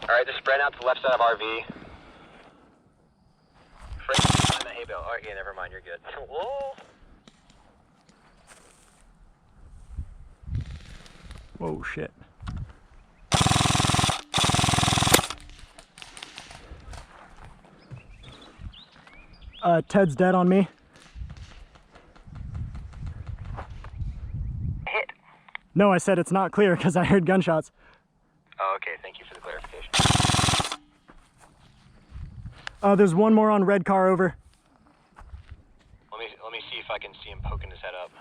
Alright, they're spreading out to the left side of RV. Frank, behind the hay bale. Alright, yeah, never mind, you're good. Whoa! Whoa, shit. Ted's dead on me. Hit. No, I said it's not clear because I heard gunshots. Oh, okay, thank you for the clarification. There's one more on red car over. Let me see if I can see him poking his head up.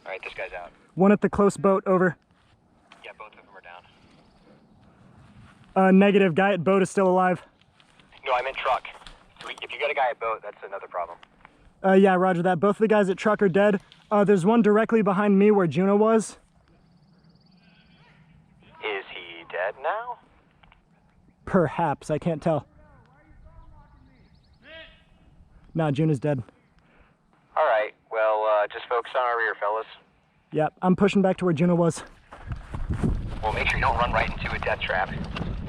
Alright, this guy's out. One at the close boat over. Yeah, both of them are down. Negative, guy at boat is still alive. No, I meant truck. If you got a guy at boat, that's another problem. Yeah, roger that. Both of the guys at truck are dead. There's one directly behind me where Juno was. Is he dead now? Perhaps, I can't tell. Nah, Juno's dead. Alright, well, just focus on our rear, fellas. Yep, I'm pushing back to where Juno was. Well, make sure you don't run right into a death trap.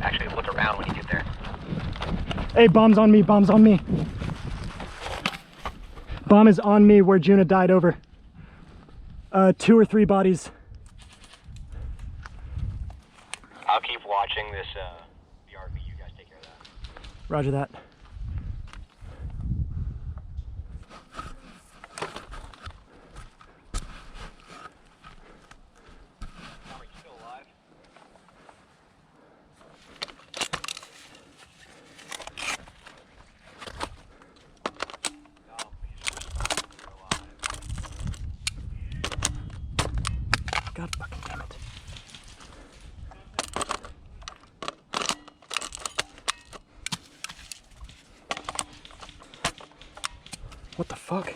Actually, look around when you get there. Hey, bomb's on me, bomb's on me. Bomb is on me where Juno died over. 2 or 3 bodies. I'll keep watching this, the RV. You guys take care of that. Roger that. Are you still alive? No, you're alive. God fucking damn it. What the fuck?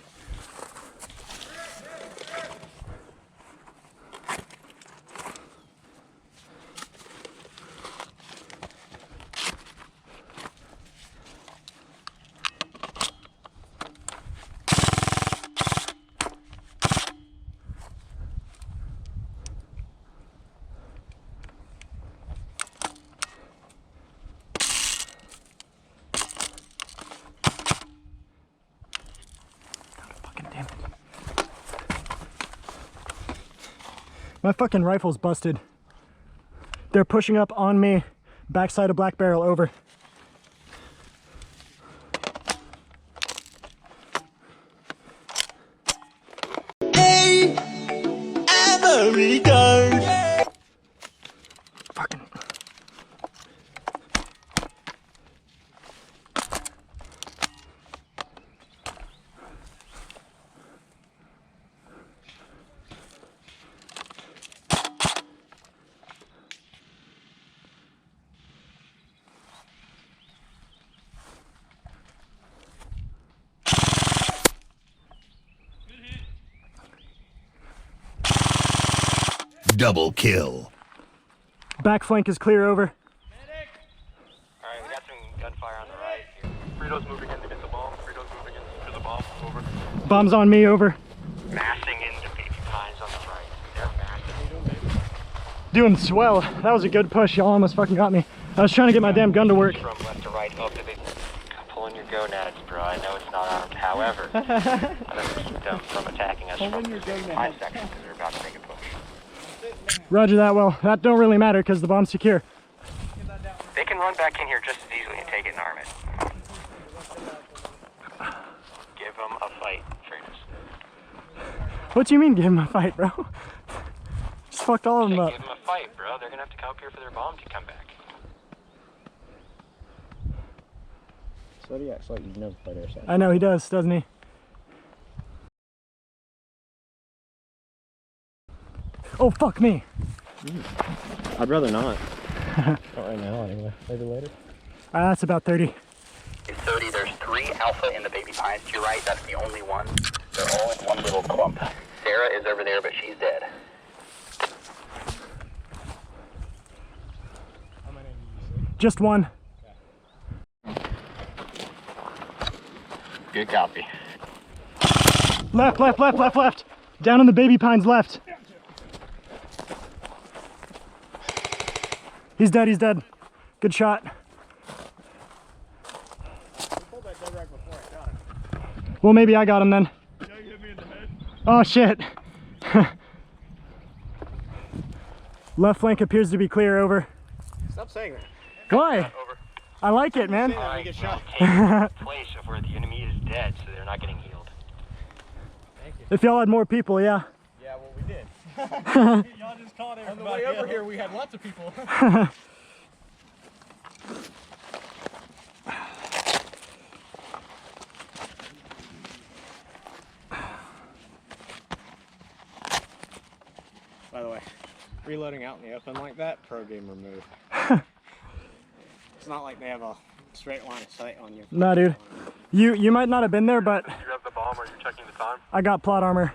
My fucking rifle's busted. They're pushing up on me. Backside of Black Barrel, over. Hey, America. Fucking. Double kill. Back flank is clear, over. Alright, we got some gunfire on the right here. Frito's moving in to get the ball. Frito's moving into the ball. Over. Bomb's on me, over. Massing into baby pines on the right. They're massing. Doing swell. That was a good push. Y'all almost fucking got me. I was trying to get my damn gun to work. From left to right. Oh, did they pulling your gonads, bro? I know it's not armed. However, I don't keep them from attacking us from the pine section because they're about to make a push. Roger that. Well, that don't really matter because the bomb's secure. They can run back in here just as easily and take it and arm it. Give them a fight, Trainers. What do you mean give him a fight, bro? Just fucked all of them up. Give them a fight, bro. They're gonna have to come up here for their bomb to come back. So he acts like you've never played airsoft. I know he does, doesn't he? Oh, fuck me. I'd rather not. Not right now, anyway. Maybe later. That's about 30. It's 30. There's 3 alpha in the baby pines to your right. That's the only one. They're all in one little clump. Sarah is over there, but she's dead. How many did you see? Just one. Good copy. Left, left, left, left, left. Down in the baby pines, left. He's dead, he's dead. Good shot. Well, maybe I got him then. Yeah, you hit me in the head. Oh shit. Left flank appears to be clear, over. Stop saying that. Why? Over. I like it, man. Alright, get well, shot. take place of where the enemy is dead, so they're not getting healed. Thank you. If y'all had more people, yeah. Yeah, well, we did. Y'all just caught everybody. On the way over here, we had lots of people. By the way, reloading out in the open like that, pro gamer move. It's not like they have a straight line of sight on you. Nah, dude. You might not have been there, but You have the bomb, are you checking the time? I got plot armor.